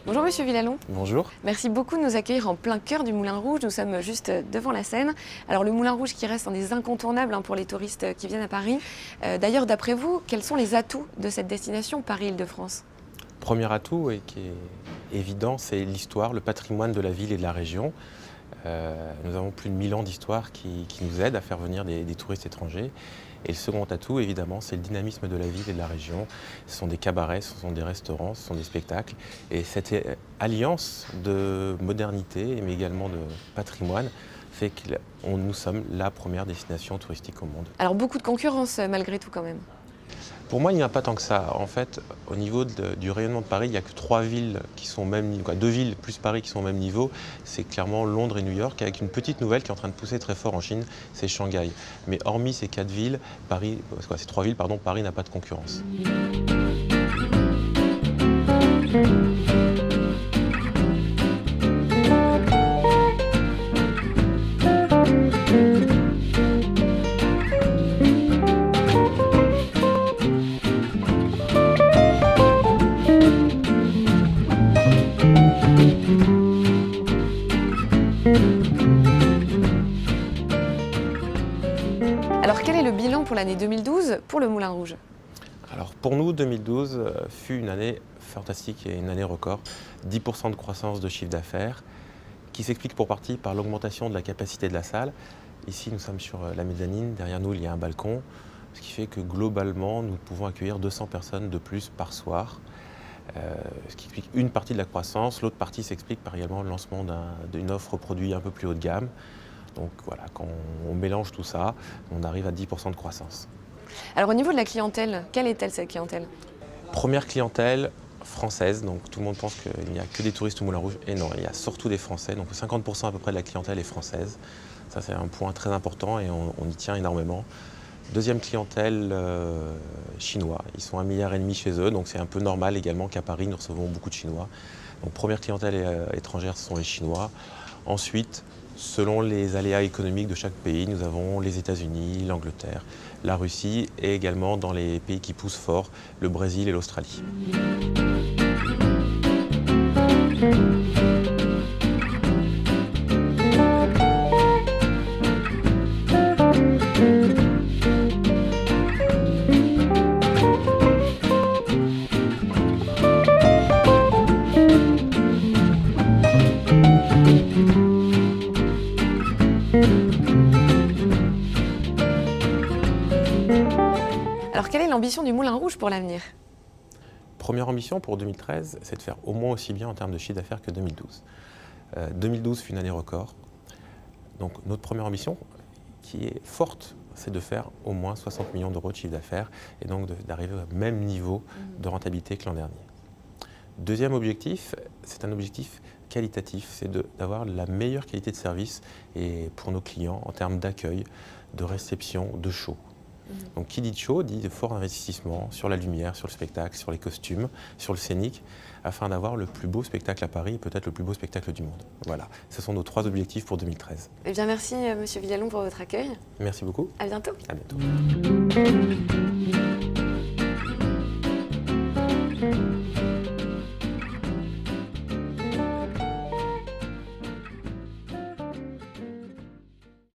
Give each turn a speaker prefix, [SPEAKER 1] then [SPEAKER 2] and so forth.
[SPEAKER 1] Bonjour Monsieur Villalon.
[SPEAKER 2] Bonjour.
[SPEAKER 1] Merci beaucoup de nous accueillir en plein cœur du Moulin Rouge. Nous sommes juste devant la Seine. Alors le Moulin Rouge qui reste un des incontournables pour les touristes qui viennent à Paris. D'ailleurs, d'après vous, quels sont les atouts de cette destination Paris-Île-de-France?
[SPEAKER 2] Premier atout et qui est évident, c'est l'histoire, le patrimoine de la ville et de la région. Nous avons plus de 1000 ans d'histoire qui nous aident à faire venir des touristes étrangers. Et le second atout, évidemment, c'est le dynamisme de la ville et de la région. Ce sont des cabarets, ce sont des restaurants, ce sont des spectacles. Et cette alliance de modernité, mais également de patrimoine, fait que nous sommes la première destination touristique au monde.
[SPEAKER 1] Alors beaucoup de concurrence malgré tout quand même.
[SPEAKER 2] Pour moi, il n'y en a pas tant que ça. En fait, au niveau du rayonnement de Paris, il n'y a que 3 villes qui sont au même niveau, 2 villes plus Paris qui sont au même niveau. C'est clairement Londres et New York, avec une petite nouvelle qui est en train de pousser très fort en Chine, c'est Shanghai. Mais hormis ces 4 villes, ces 3 villes, Paris n'a pas de concurrence.
[SPEAKER 1] Alors quel est le bilan pour l'année 2012 pour le Moulin Rouge?
[SPEAKER 2] Alors pour nous, 2012 fut une année fantastique et une année record. 10% de croissance de chiffre d'affaires qui s'explique pour partie par l'augmentation de la capacité de la salle. Ici, nous sommes sur la mezzanine. Derrière nous, il y a un balcon, ce qui fait que globalement, nous pouvons accueillir 200 personnes de plus par soir. Ce qui explique une partie de la croissance. L'autre partie s'explique par également le lancement d'une offre produit un peu plus haut de gamme. Donc voilà, quand on mélange tout ça, on arrive à 10% de croissance.
[SPEAKER 1] Alors au niveau de la clientèle, quelle est-elle cette clientèle?
[SPEAKER 2] Première clientèle française, donc tout le monde pense qu'il n'y a que des touristes au Moulin Rouge, et non, il y a surtout des Français, donc 50% à peu près de la clientèle est française. Ça c'est un point très important et on y tient énormément. Deuxième clientèle, chinois. Ils sont 1,5 milliard chez eux, donc c'est un peu normal également qu'à Paris, nous recevons beaucoup de Chinois. Donc première clientèle étrangère, ce sont les Chinois. Ensuite, selon les aléas économiques de chaque pays, nous avons les États-Unis, l'Angleterre, la Russie et également dans les pays qui poussent fort, le Brésil et l'Australie.
[SPEAKER 1] Alors quelle est l'ambition du Moulin Rouge pour l'avenir?
[SPEAKER 2] Première ambition pour 2013, c'est de faire au moins aussi bien en termes de chiffre d'affaires que 2012. 2012 fut une année record. Donc notre première ambition, qui est forte, c'est de faire au moins 60 millions d'euros de chiffre d'affaires et donc d'arriver au même niveau de rentabilité que l'an dernier. Deuxième objectif, c'est un objectif qualitatif, c'est d'avoir la meilleure qualité de service et pour nos clients en termes d'accueil, de réception, de show. Donc qui dit show dit de fort investissement sur la lumière, sur le spectacle, sur les costumes, sur le scénique, afin d'avoir le plus beau spectacle à Paris et peut-être le plus beau spectacle du monde. Voilà, ce sont nos 3 objectifs pour 2013.
[SPEAKER 1] Eh bien merci Monsieur Villalon pour votre accueil.
[SPEAKER 2] Merci beaucoup.
[SPEAKER 1] À bientôt.
[SPEAKER 2] À bientôt.